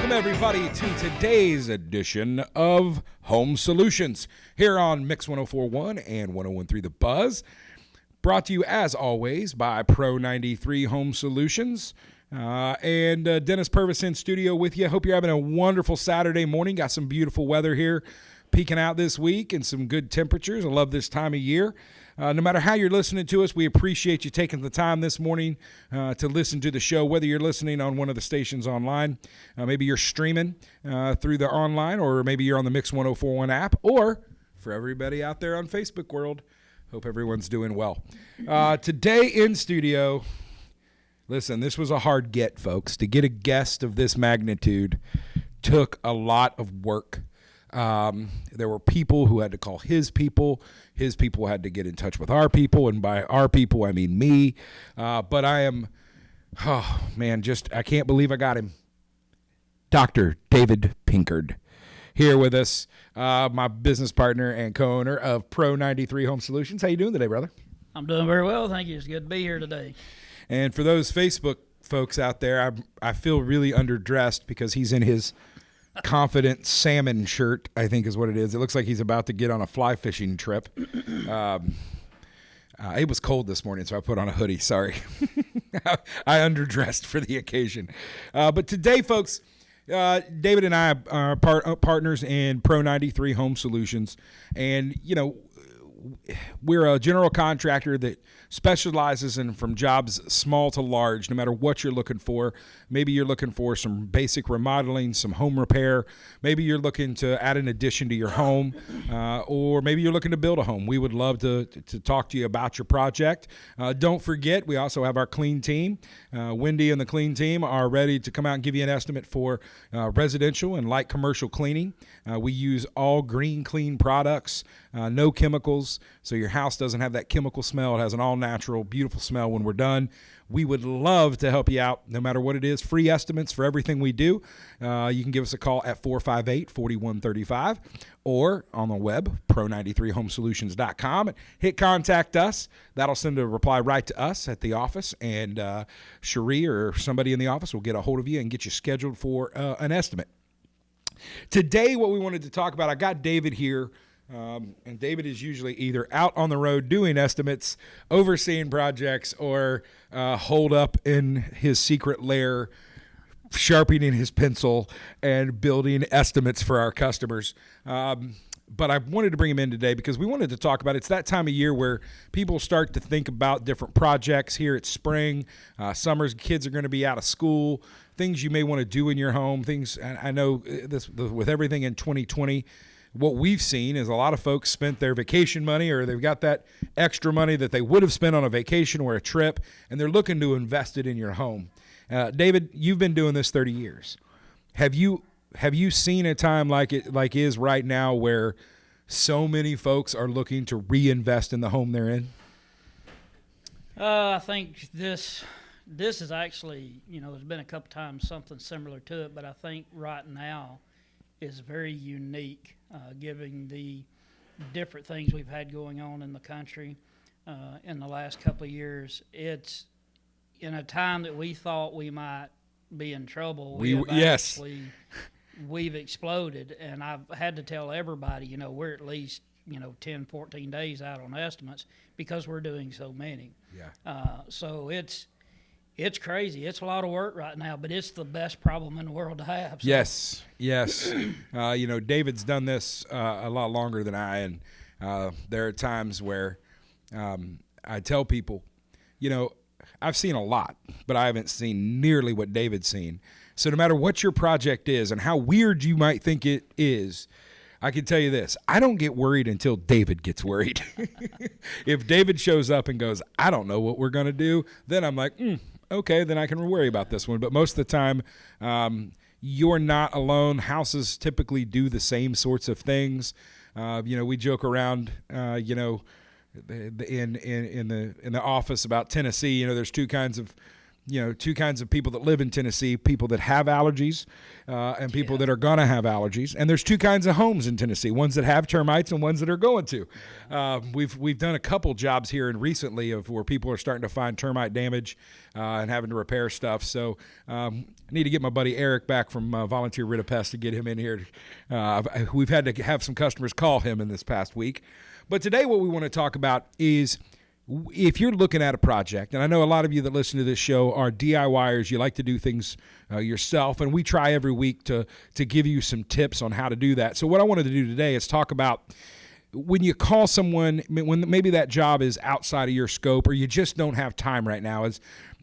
Welcome, everybody, to today's edition of Home Solutions here on Mix 104.1 and 101.3 The Buzz. Brought to you, as always, by Pro 93 Home Solutions. And Dennis Purvis in studio with you. Hope you're having a wonderful Saturday morning. Got some beautiful weather here peeking out this week and some good temperatures. I love this time of year. No matter how you're listening to us, we appreciate you taking the time this morning to listen to the show, whether you're listening on one of the stations online, maybe you're streaming through the online, or maybe you're on the Mix 104.1 app, or for everybody out there on Facebook world, hope everyone's doing well. Today in studio, listen, this was a hard get, folks. To get a guest of this magnitude took a lot of work. There were people who had to call his people had to get in touch with our people, and by our people I mean me. But I am, I can't believe I got him. Dr. David Pinkard here with us, my business partner and co-owner of Pro 93 Home Solutions. How you doing today, brother? I'm doing very well, thank you. It's good to be here today. And for those Facebook folks out there, I feel really underdressed because he's in his confident salmon shirt, I think is what it is. It looks like he's about to get on a fly fishing trip. It was cold this morning, so I put on a hoodie. Sorry. I underdressed for the occasion. But today, folks, David and I are partners in Pro 93 Home Solutions. And, you know, we're a general contractor that specializes in from jobs small to large, no matter what you're looking for. Maybe you're looking for some basic remodeling, some home repair. Maybe you're looking to add an addition to your home, or maybe you're looking to build a home. We would love to talk to you about your project. Don't forget, we also have our clean team. Wendy and the clean team are ready to come out and give you an estimate for residential and light commercial cleaning. We use all green clean products, no chemicals, so your house doesn't have that chemical smell. It has an all-natural, beautiful smell when we're done. We would love to help you out no matter what it is. Free estimates for everything we do. You can give us a call at 458-4135 or on the web, pro93homesolutions.com. Hit contact us. That'll send a reply right to us at the office, and Cherie or somebody in the office will get a hold of you and get you scheduled for an estimate. Today, what we wanted to talk about, I got David here. And David is usually either out on the road doing estimates, overseeing projects, or holed up in his secret lair, sharpening his pencil and building estimates for our customers. But I wanted to bring him in today because we wanted to talk about it's that time of year where people start to think about different projects. Here it's spring, summers, kids are going to be out of school, things you may want to do in your home. Things I know this with everything in 2020. What we've seen is a lot of folks spent their vacation money, or they've got that extra money that they would have spent on a vacation or a trip, and they're looking to invest it in your home. David, you've been doing this 30 years. Have you seen a time like is right now where so many folks are looking to reinvest in the home they're in? I think this is actually, there's been a couple times something similar to it, but I think right now is very unique, given the different things we've had going on in the country in the last couple of years. It's in a time that we thought we might be in trouble. We've exploded, and I've had to tell everybody, we're at least 10, 14 days out on estimates because we're doing so many. Yeah. So it's crazy. It's a lot of work right now, but it's the best problem in the world to have. So. Yes. David's done this a lot longer than I, and there are times where I tell people, I've seen a lot, but I haven't seen nearly what David's seen. So no matter what your project is and how weird you might think it is, I can tell you this, I don't get worried until David gets worried. If David shows up and goes, I don't know what we're going to do, then I'm like, okay, then I can worry about this one. But most of the time, you're not alone. Houses typically do the same sorts of things. We joke around, in the office about Tennessee. There's two kinds of two kinds of people that live in Tennessee, people that have allergies and people that are going to have allergies. And there's two kinds of homes in Tennessee, ones that have termites and ones that are going to. We've done a couple jobs here and recently of where people are starting to find termite damage and having to repair stuff. So I need to get my buddy Eric back from Volunteer Rid of Pests to get him in here. We've had to have some customers call him in this past week. But today what we want to talk about is if you're looking at a project, and I know a lot of you that listen to this show are DIYers, you like to do things yourself, and we try every week to give you some tips on how to do that. So what I wanted to do today is talk about when you call someone, when maybe that job is outside of your scope or you just don't have time right now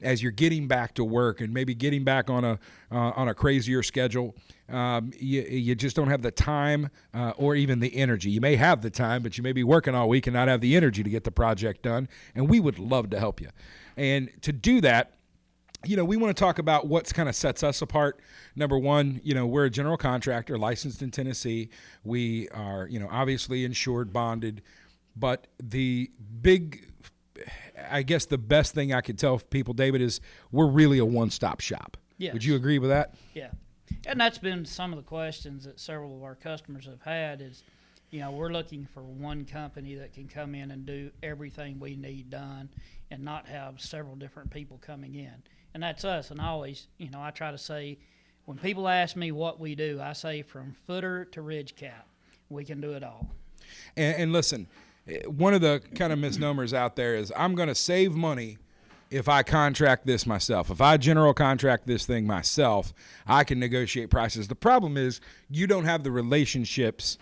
as you're getting back to work and maybe getting back on a crazier schedule. You just don't have the time or even the energy. You may have the time, but you may be working all week and not have the energy to get the project done, and we would love to help you. And to do that, we want to talk about what kind of sets us apart. Number one, we're a general contractor licensed in Tennessee. We are, obviously insured, bonded, but the best thing I could tell people, David, is we're really a one-stop shop. Yes. Would you agree with that? Yeah. And that's been some of the questions that several of our customers have had is, we're looking for one company that can come in and do everything we need done and not have several different people coming in. And that's us. And I always, I try to say, when people ask me what we do, I say from footer to ridge cap, we can do it all. And listen, one of the kind of misnomers out there is I'm going to save money if I contract this myself. If I general contract this thing myself, I can negotiate prices. The problem is you don't have the relationships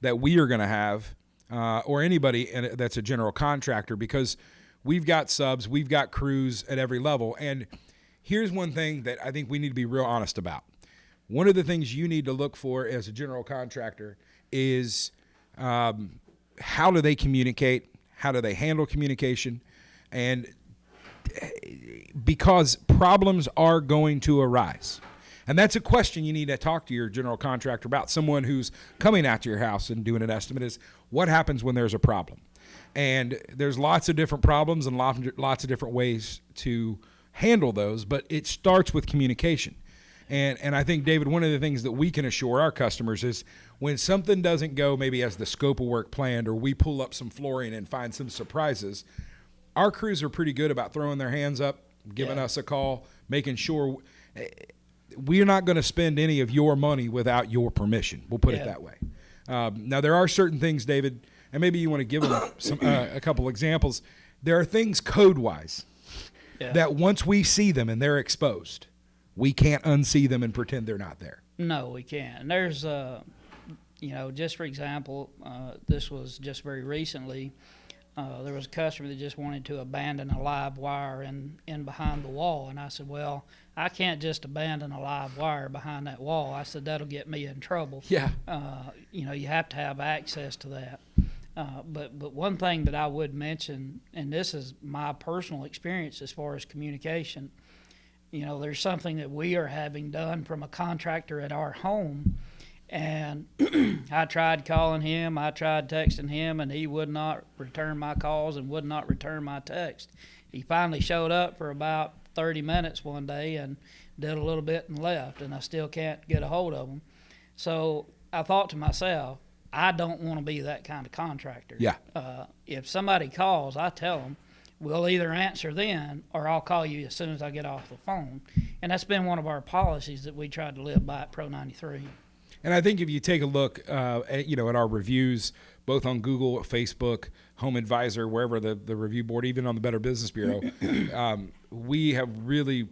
that we are going to have or anybody that's a general contractor, because we've got subs, we've got crews at every level. And here's one thing that I think we need to be real honest about. One of the things you need to look for as a general contractor is how do they communicate? How do they handle communication? And because problems are going to arise. And that's a question you need to talk to your general contractor about. Someone who's coming out to your house and doing an estimate is what happens when there's a problem. And there's lots of different problems and lots of different ways to handle those, but it starts with communication. And I think, David, one of the things that we can assure our customers is when something doesn't go maybe as the scope of work planned, or we pull up some flooring and find some surprises, our crews are pretty good about throwing their hands up, giving us a call, making sure we're not going to spend any of your money without your permission. We'll put it that way. Now, there are certain things, David, and maybe you want to give them a couple examples. There are things code-wise that once we see them and they're exposed, we can't unsee them and pretend they're not there. No, we can't. And there's, just for example, this was just very recently, there was a customer that just wanted to abandon a live wire in behind the wall. And I said, well, I can't just abandon a live wire behind that wall. I said, that'll get me in trouble. Yeah. You have to have access to that. But one thing that I would mention, and this is my personal experience as far as communication, there's something that we are having done from a contractor at our home. And I tried calling him, I tried texting him, and he would not return my calls and would not return my text. He finally showed up for about 30 minutes one day and did a little bit and left, and I still can't get a hold of him. So I thought to myself, I don't want to be that kind of contractor. Yeah. If somebody calls, I tell them, we'll either answer then or I'll call you as soon as I get off the phone. And that's been one of our policies that we tried to live by at Pro 93. And I think if you take a look, at our reviews, both on Google, Facebook, Home Advisor, wherever the review board, even on the Better Business Bureau, we have really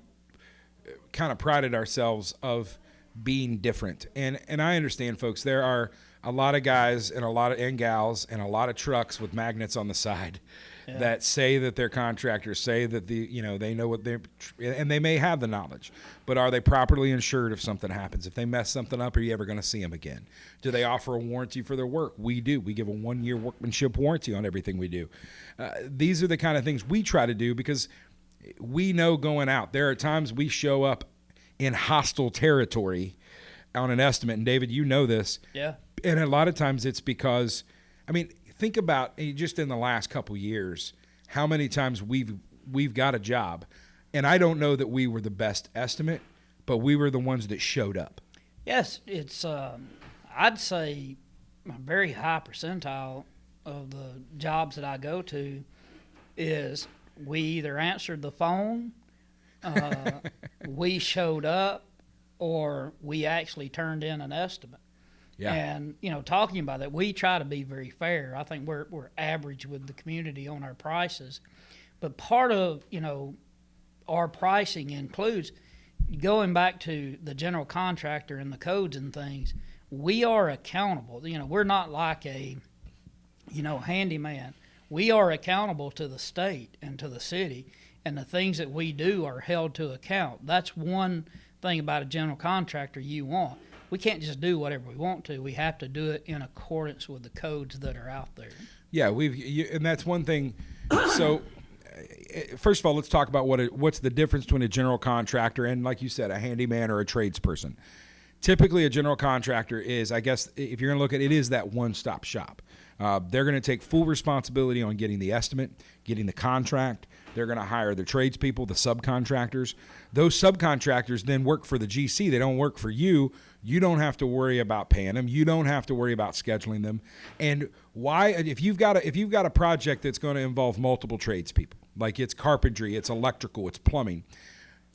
kind of prided ourselves of being different. And I understand, folks, there are a lot of guys and gals and a lot of trucks with magnets on the side that say that they're contractors, say that they know what and they may have the knowledge, but are they properly insured if something happens? If they mess something up, are you ever going to see them again? Do they offer a warranty for their work? We do. We give a 1-year workmanship warranty on everything we do. These are the kind of things we try to do because we know going out, there are times we show up in hostile territory on an estimate, and David, you know this. Yeah. And a lot of times it's because, think about just in the last couple years, how many times we've got a job And I don't know that we were the best estimate, but we were the ones that showed up. Yes, it's I'd say a very high percentile of the jobs that I go to is we either answered the phone, we showed up, or we actually turned in an estimate. Yeah. And, talking about that, we try to be very fair. I think we're average with the community on our prices. But part of, our pricing includes going back to the general contractor and the codes and things. We are accountable. We're not like a, handyman. We are accountable to the state and to the city, and the things that we do are held to account. That's one thing about a general contractor you want. We can't just do whatever we want to. We have to do it in accordance with the codes that are out there. Yeah, and that's one thing. So, first of all, let's talk about what's the difference between a general contractor and, like you said, a handyman or a tradesperson. Typically, a general contractor is, I guess, if you're going to look at it, is that one-stop shop. They're going to take full responsibility on getting the estimate, getting the contract. They're going to hire the tradespeople, the subcontractors. Those subcontractors then work for the GC. They don't work for you. You don't have to worry about paying them. You don't have to worry about scheduling them. And why? If you've got a project that's going to involve multiple tradespeople, like it's carpentry, it's electrical, it's plumbing,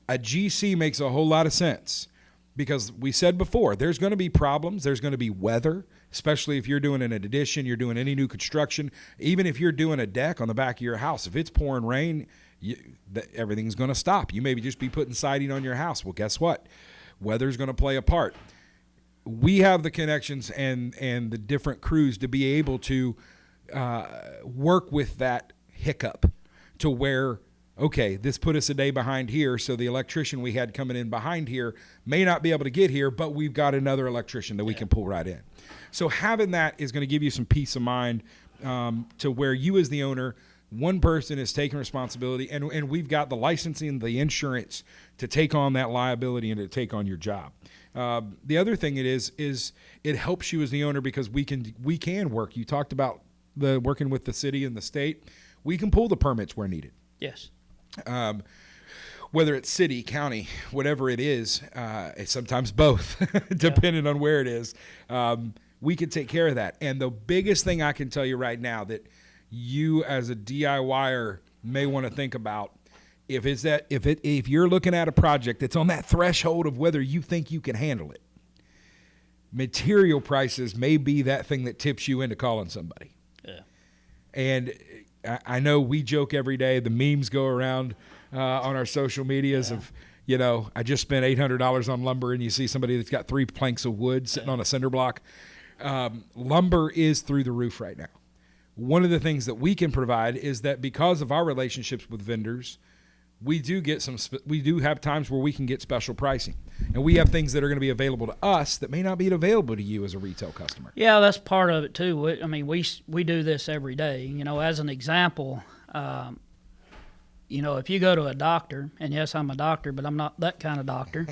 a GC makes a whole lot of sense. Because we said before, there's going to be problems. There's going to be weather, especially if you're doing an addition, you're doing any new construction. Even if you're doing a deck on the back of your house, if it's pouring rain, everything's going to stop. You maybe just be putting siding on your house. Well, guess what? Weather's going to play a part. We have the connections and the different crews to be able to work with that hiccup to where, okay, this put us a day behind here, so the electrician we had coming in behind here may not be able to get here, but we've got another electrician that we can pull right in. So having that is going to give you some peace of mind to where you as the owner, one person is taking responsibility, and we've got the licensing, the insurance to take on that liability and to take on your job. The other thing it is it helps you as the owner because we can work. You talked about the working with the city and the state. We can pull the permits where needed. Yes. Whether it's city, county, whatever it is, it's sometimes both, depending on where it is. We can take care of that. And the biggest thing I can tell you right now that you as a DIYer may want to think about, if you're looking at a project that's on that threshold of whether you think you can handle it, material prices may be that thing that tips you into calling somebody. Yeah. And I know we joke every day. The memes go around on our social medias of, I just spent $800 on lumber, and you see somebody that's got 3 planks of wood sitting on a cinder block. Lumber is through the roof right now. One of the things that we can provide is that because of our relationships with vendors, we do have times where we can get special pricing, and we have things that are going to be available to us that may not be available to you as a retail customer. Yeah, that's part of it too. I mean, we do this every day. As an example, if you go to a doctor, and yes, I'm a doctor, but I'm not that kind of doctor.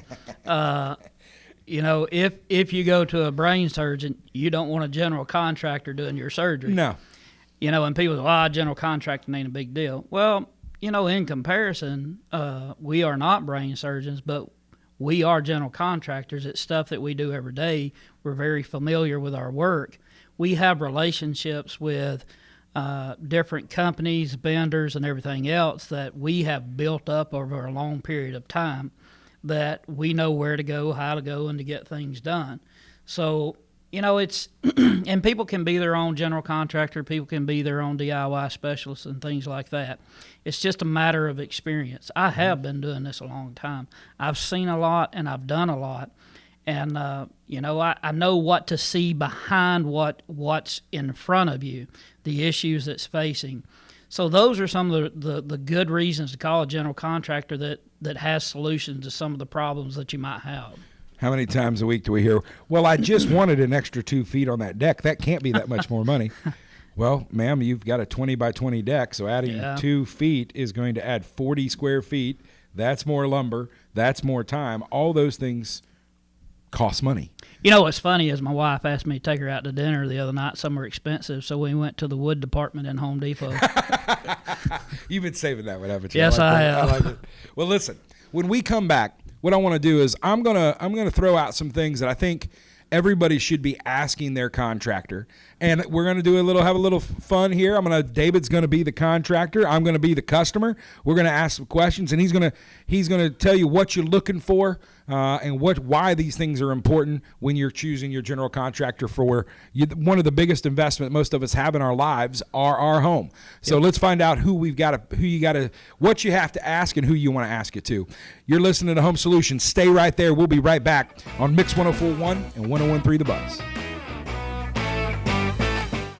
If you go to a brain surgeon, you don't want a general contractor doing your surgery. No. And people say, general contracting ain't a big deal. Well, in comparison, we are not brain surgeons, but we are general contractors. It's stuff that we do every day. We're very familiar with our work. We have relationships with different companies, vendors, and everything else that we have built up over a long period of time that we know where to go, how to go, and to get things done. So, it's and people can be their own general contractor. People can be their own DIY specialists and things like that. It's just a matter of experience. I have been doing this a long time. I've seen a lot and I've done a lot. And, I know what to see behind what's in front of you, the issues that's facing. So those are some of the good reasons to call a general contractor that has solutions to some of the problems that you might have. How many times a week do we hear, well, I just wanted an extra 2 feet on that deck. That can't be that much more money. Well, ma'am, you've got a 20 by 20 deck, so adding 2 feet is going to add 40 square feet. That's more lumber. That's more time. All those things costs money. You know what's funny is my wife asked me to take her out to dinner the other night, somewhere expensive, so we went to the wood department in Home Depot. You've been saving that one, haven't you? Yes, I have. I like it. Well, listen, when we come back, what I want to do is I'm gonna throw out some things that I think everybody should be asking their contractor, and we're gonna have a little fun here. David's gonna be the contractor. I'm gonna be the customer. We're gonna ask some questions, and he's gonna tell you what you're looking for and why these things are important when you're choosing your general contractor for one of the biggest investment most of us have in our lives are our home. So let's find out what you have to ask and who you want to ask it to. You're listening to Home Solutions. Stay right there. We'll be right back on Mix 104.1 and 101.3 The Buzz.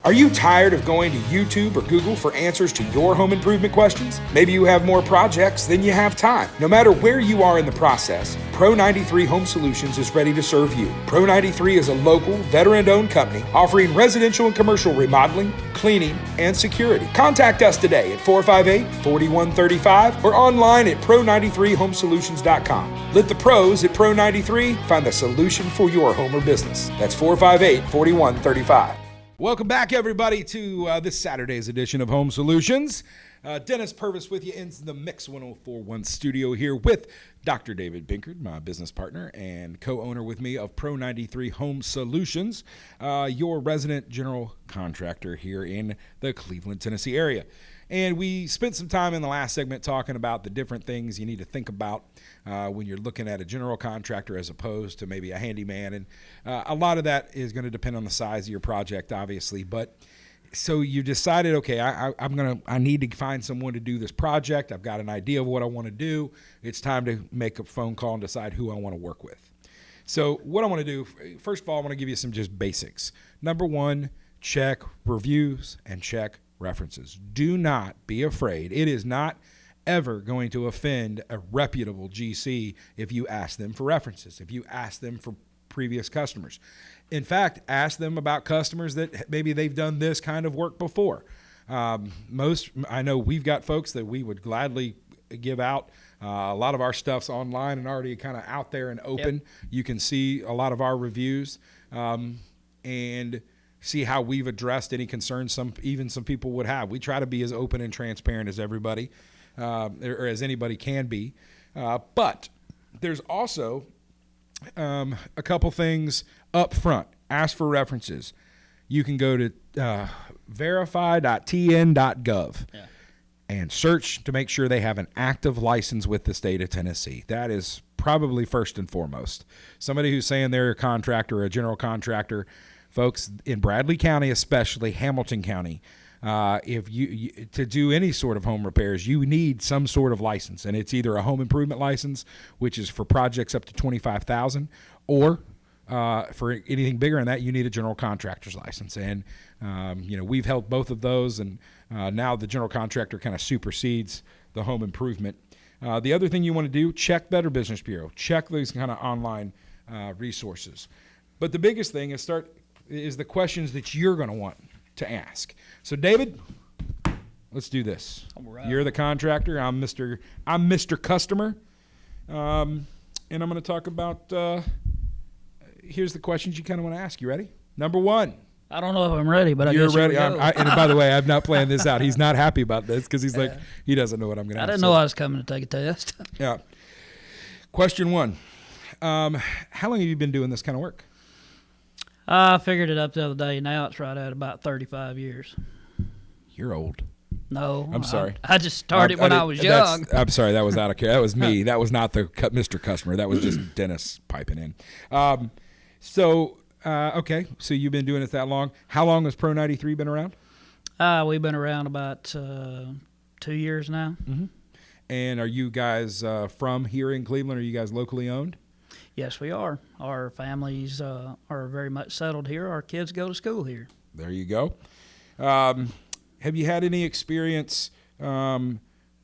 Are you tired of going to YouTube or Google for answers to your home improvement questions? Maybe you have more projects than you have time. No matter where you are in the process, Pro 93 Home Solutions is ready to serve you. Pro 93 is a local, veteran-owned company offering residential and commercial remodeling, cleaning, and security. Contact us today at 458-4135 or online at pro93homesolutions.com. Let the pros at Pro 93 find the solution for your home or business. That's 458-4135. Welcome back, everybody, to this Saturday's edition of Home Solutions. Dennis Purvis with you in the Mix 104.1 studio here with Dr. David Pinkard, my business partner and co-owner with me of Pro 93 Home Solutions, your resident general contractor here in the Cleveland, Tennessee area. And we spent some time in the last segment talking about the different things you need to think about when you're looking at a general contractor as opposed to maybe a handyman. And a lot of that is going to depend on the size of your project, obviously. But so you decided, okay, I need to find someone to do this project. I've got an idea of what I want to do. It's time to make a phone call and decide who I want to work with. So what I want to do, first of all, I want to give you some just basics. Number one, check reviews and check references. Do not be afraid. It is not ever going to offend a reputable GC if you ask them for references, if you ask them for previous customers. In fact, ask them about customers that maybe they've done this kind of work before. I know we've got folks that we would gladly give out. A lot of our stuff's online and already kind of out there and open. Yep. You can see a lot of our reviews and see how we've addressed any concerns some people would have. We try to be as open and transparent as everybody, or as anybody can be. But there's also a couple things up front. Ask for references. You can go to verify.tn.gov and search to make sure they have an active license with the state of Tennessee. That is probably first and foremost. Somebody who's saying they're a contractor or a general contractor, folks, in Bradley County, especially Hamilton County, if you to do any sort of home repairs, you need some sort of license, and it's either a home improvement license, which is for projects up to $25,000, or for anything bigger than that, you need a general contractor's license. And we've held both of those, and now the general contractor kind of supersedes the home improvement. The other thing you want to do, check Better Business Bureau, check these kind of online resources. But the biggest thing is the questions that you're going to want to ask. So, David, let's do this. Right. You're the contractor. I'm Mr. Customer. And I'm going to talk about, here's the questions you kind of want to ask. You ready? Number one. I don't know if I'm ready, but you're guess ready. And by the way, I've not planned this out. He's not happy about this because he's like, he doesn't know what I'm going to ask. I didn't know I was coming to take a test. Yeah. Question one. How long have you been doing this kind of work? I figured it up the other day. Now it's right at about 35 years. You're old. No. I'm sorry. I just started when I was young. I'm sorry. That was out of care. That was me. That was not the Mr. Customer. That was just Dennis piping in. Okay. So you've been doing it that long. How long has Pro 93 been around? We've been around about 2 years now. Mm-hmm. And are you guys from here in Cleveland? Are you guys locally owned? Yes, we are. Our families are very much settled here. Our kids go to school here. There you go. Have you had any experience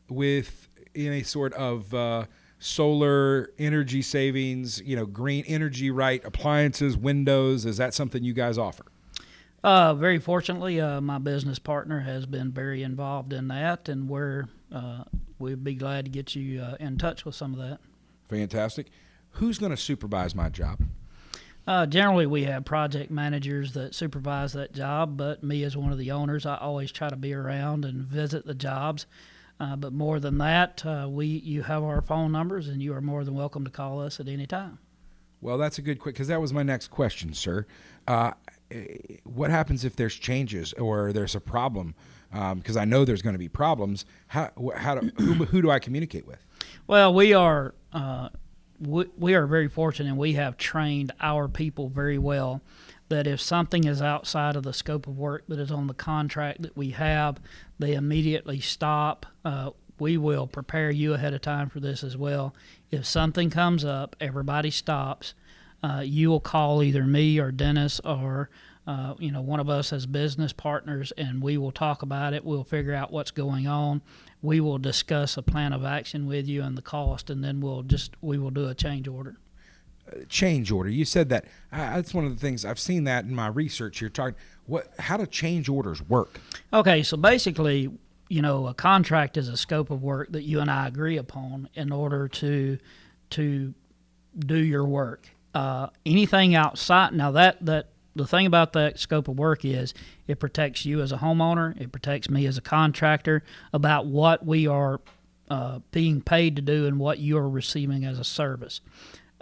with any sort of solar energy savings, green energy right appliances, windows? Is that something you guys offer? Very fortunately, my business partner has been very involved in that, and we'd be glad to get you in touch with some of that. Fantastic. Who's going to supervise my job? Generally, we have project managers that supervise that job, but me as one of the owners, I always try to be around and visit the jobs. But more than that, you have our phone numbers, and you are more than welcome to call us at any time. Well, that's a good question, because that was my next question, sir. What happens if there's changes or there's a problem? Because I know there's going to be problems. Who do I communicate with? Well, we are very fortunate, and we have trained our people very well that if something is outside of the scope of work that is on the contract that we have, they immediately stop. We will prepare you ahead of time for this as well. If something comes up, everybody stops. You will call either me or Dennis or one of us as business partners, and we will talk about it. We'll figure out what's going on. We will discuss a plan of action with you and the cost, and then we will do a change order. Change order. You said that. That's one of the things I've seen that in my research. You're talking how do change orders work? Okay, so basically, a contract is a scope of work that you and I agree upon in order to do your work. Anything outside now that the thing about that scope of work is it protects you as a homeowner, it protects me as a contractor about what we are being paid to do and what you are receiving as a service.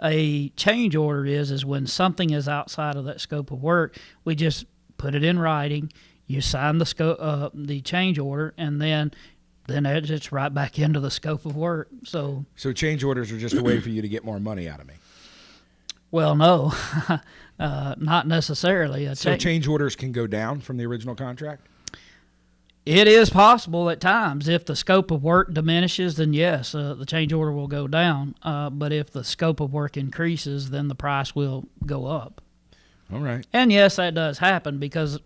A change order is when something is outside of that scope of work, we just put it in writing, you sign the change order, and then it's right back into the scope of work. So change orders are just a way for you to get more money out of me? Well, no, not necessarily. Change orders can go down from the original contract? It is possible at times. If the scope of work diminishes, then yes, the change order will go down. But if the scope of work increases, then the price will go up. All right. And yes, that does happen because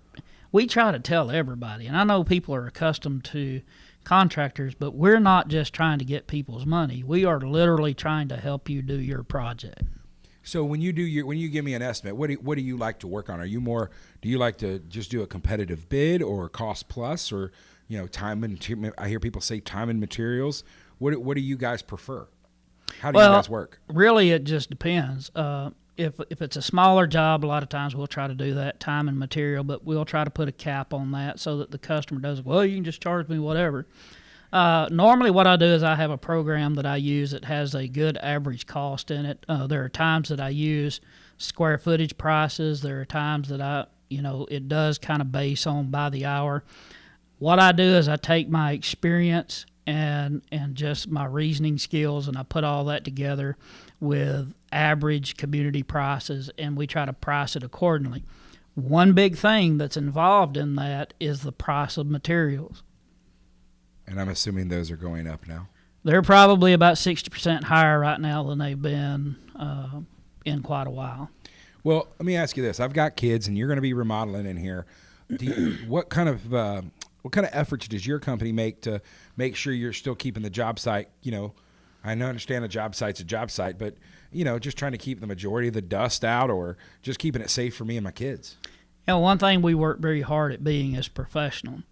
we try to tell everybody. And I know people are accustomed to contractors, but we're not just trying to get people's money. We are literally trying to help you do your project. So when you give me an estimate, what do you like to work on? Do you like to just do a competitive bid or cost plus or time and I hear people say time and materials. What do you guys prefer? How do you guys work? Really, it just depends. If it's a smaller job, a lot of times we'll try to do that time and material, but we'll try to put a cap on that so that the customer doesn't. Well, you can just charge me whatever. Normally what I do is I have a program that I use that has a good average cost in it. There are times that I use square footage prices. There are times that it does kind of base on by the hour. What I do is I take my experience and just my reasoning skills, and I put all that together with average community prices, and we try to price it accordingly. One big thing that's involved in that is the price of materials. And I'm assuming those are going up now? They're probably about 60% higher right now than they've been in quite a while. Well, let me ask you this. I've got kids, and you're going to be remodeling in here. What kind of efforts does your company make to make sure you're still keeping the job site? I understand a job site's a job site, but, just trying to keep the majority of the dust out or just keeping it safe for me and my kids. One thing we work very hard at being is professional.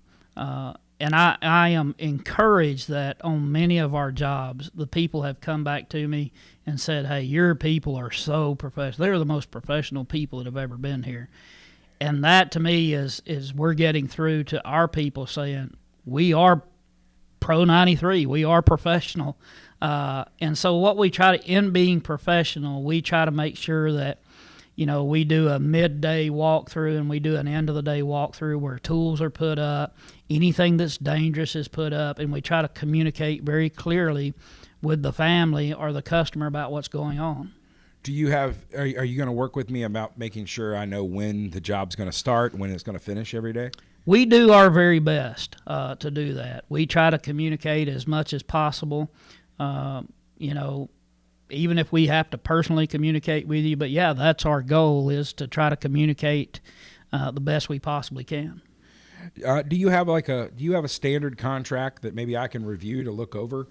And I am encouraged that on many of our jobs, the people have come back to me and said, hey, your people are so professional. They're the most professional people that have ever been here. And that to me is we're getting through to our people saying, we are Pro 93, we are professional. And so what we try to, in being professional, we try to make sure that we do a midday walkthrough and we do an end-of-the-day walkthrough where tools are put up, anything that's dangerous is put up, and we try to communicate very clearly with the family or the customer about what's going on. Are you going to work with me about making sure I know when the job's going to start, when it's going to finish every day? We do our very best to do that. We try to communicate as much as possible, even if we have to personally communicate with you. But yeah, that's our goal, is to try to communicate the best we possibly can. Do you have a standard contract that maybe I can review to look over,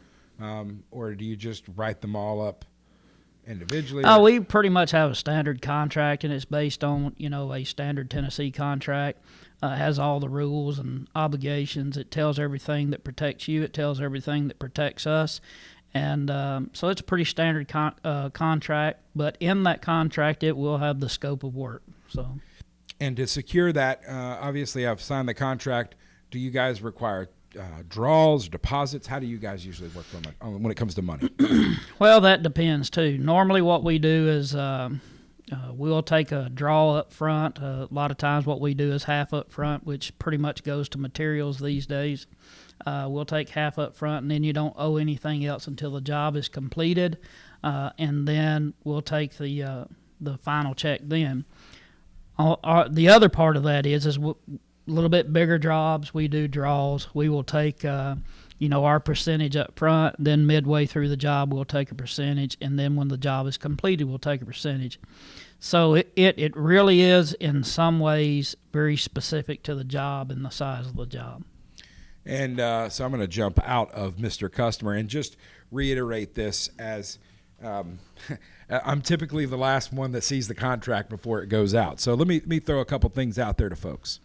or do you just write them all up individually? We pretty much have a standard contract, and it's based on a standard Tennessee contract. It has all the rules and obligations. It tells everything that protects you. It tells everything that protects us. And so it's a pretty standard contract, but in that contract, it will have the scope of work. So, and to secure that, obviously, I've signed the contract. Do you guys require draws, deposits? How do you guys usually work when it comes to money? Well, that depends too. Normally, what we do is we'll take a draw up front. A lot of times, what we do is half up front, which pretty much goes to materials these days. We'll take half up front, and then you don't owe anything else until the job is completed, and then we'll take the final check then. The other part of that is a little bit bigger jobs. We do draws. We will take our percentage up front. Then midway through the job, we'll take a percentage, and then when the job is completed, we'll take a percentage. So it really is in some ways very specific to the job and the size of the job. And so I'm going to jump out of Mr. Customer and just reiterate this as I'm typically the last one that sees the contract before it goes out. So let me throw a couple things out there to folks.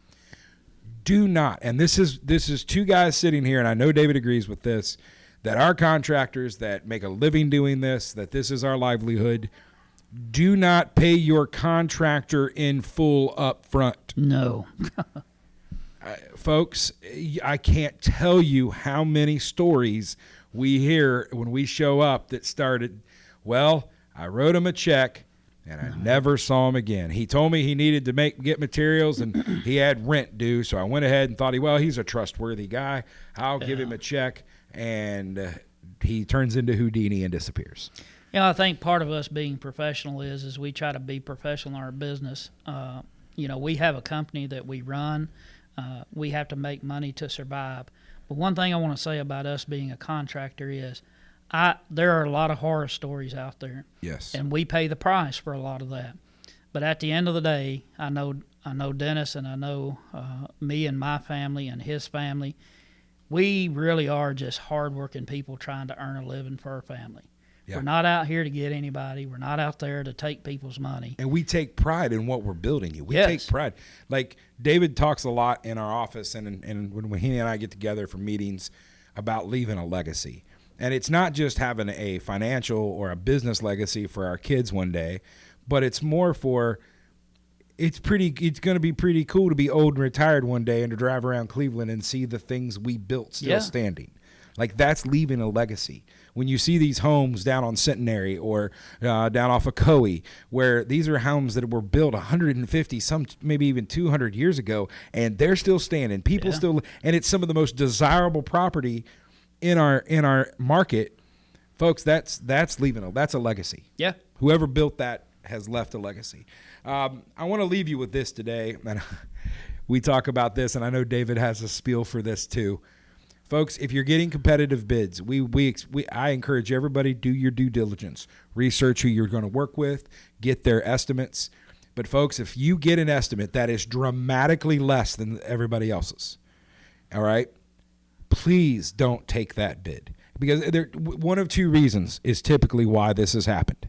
Do not, and this is two guys sitting here, and I know David agrees with this, that our contractors that make a living doing this, that this is our livelihood, do not pay your contractor in full up front. No. Folks, I can't tell you how many stories we hear when we show up that started, well, I wrote him a check and I never saw him again. He told me he needed to get materials and he had rent due, so I went ahead and thought, he's a trustworthy guy. I'll give him a check, and he turns into Houdini and disappears. I think part of us being professional is we try to be professional in our business. We have a company that we run. We have to make money to survive. But one thing I want to say about us being a contractor is there are a lot of horror stories out there. Yes. And we pay the price for a lot of that. But at the end of the day, I know Dennis, and I know me and my family and his family. We really are just hardworking people trying to earn a living for our family. Yeah. We're not out here to get anybody. We're not out there to take people's money. And we take pride in what we're building. We yes. take pride. Like David talks a lot in our office and when he and I get together for meetings about leaving a legacy. And it's not just having a financial or a business legacy for our kids one day, but it's more for it's going to be pretty cool to be old and retired one day and to drive around Cleveland and see the things we built still standing. Like that's leaving a legacy. When you see these homes down on Centenary or down off of Coe, where these are homes that were built 150, some maybe even 200 years ago, and they're still standing. People still, and it's some of the most desirable property in our market, folks. That's leaving that's a legacy. Yeah. Whoever built that has left a legacy. I want to leave you with this today, and we talk about this, and I know David has a spiel for this too. Folks, if you're getting competitive bids, I encourage everybody, do your due diligence. Research who you're going to work with, get their estimates. But, folks, if you get an estimate that is dramatically less than everybody else's, all right, please don't take that bid. Because one of two reasons is typically why this has happened.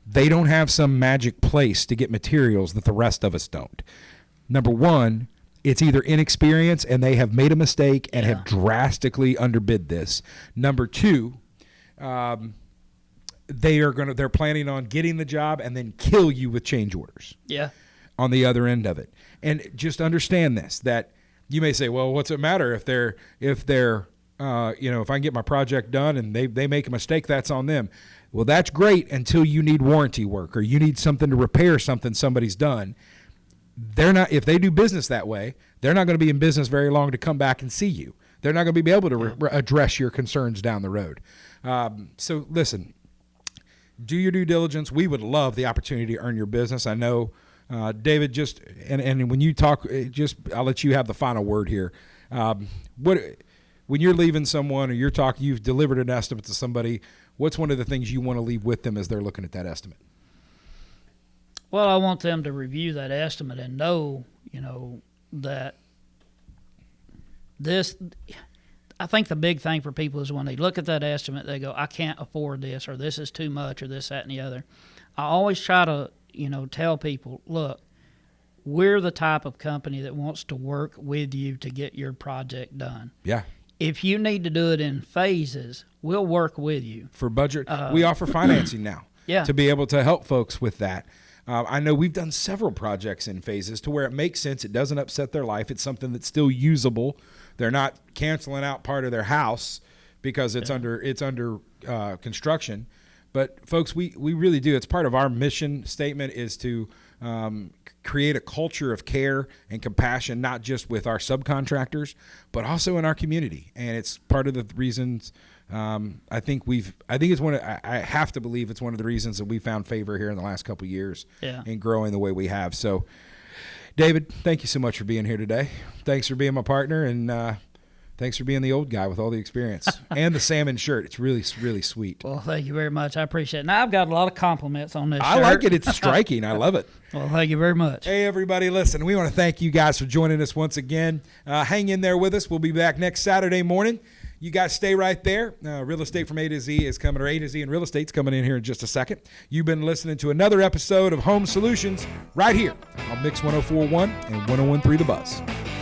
They don't have some magic place to get materials that the rest of us don't. Number one, it's either inexperience and they have made a mistake and have drastically underbid this. Number two, they're planning on getting the job and then kill you with change orders. Yeah. On the other end of it. And just understand this, that you may say, well, what's it matter if if I can get my project done and they make a mistake, that's on them. Well, that's great until you need warranty work or you need something to repair something somebody's done. They're not, if they do business that way, they're not going to be in business very long to come back and see you. They're not going to be able to address your concerns down the road. So listen, do your due diligence. We would love the opportunity to earn your business. I know, David, and when you talk, I'll let you have the final word here. When you're leaving someone or you've delivered an estimate to somebody, what's one of the things you want to leave with them as they're looking at that estimate? Well, I want them to review that estimate and know, that this – I think the big thing for people is when they look at that estimate, they go, I can't afford this, or this is too much, or this, that, and the other. I always try to, tell people, look, we're the type of company that wants to work with you to get your project done. Yeah. if you need to do it in phases, we'll work with you. For budget, we offer financing now Yeah. to be able to help folks with that. I know we've done several projects in phases to where it makes sense. It doesn't upset their life. It's something that's still usable. They're not canceling out part of their house because it's under construction. But folks, we really do. It's part of our mission statement is to create a culture of care and compassion, not just with our subcontractors, but also in our community. And it's part of the reasons I think it's I have to believe it's one of the reasons that we found favor here in the last couple of years in growing the way we have. So, David, thank you so much for being here today. Thanks for being my partner, and thanks for being the old guy with all the experience and the salmon shirt. It's really, really sweet. Well, thank you very much. I appreciate it. Now, I've got a lot of compliments on this shirt. I like it. It's striking. I love it. Well, thank you very much. Hey, everybody, listen, we want to thank you guys for joining us once again. Hang in there with us. We'll be back next Saturday morning. You guys stay right there. Real Estate from A to Z is coming, or A to Z and Real Estate's coming in here in just a second. You've been listening to another episode of Home Solutions right here on Mix 104.1 and 101.3 The Buzz.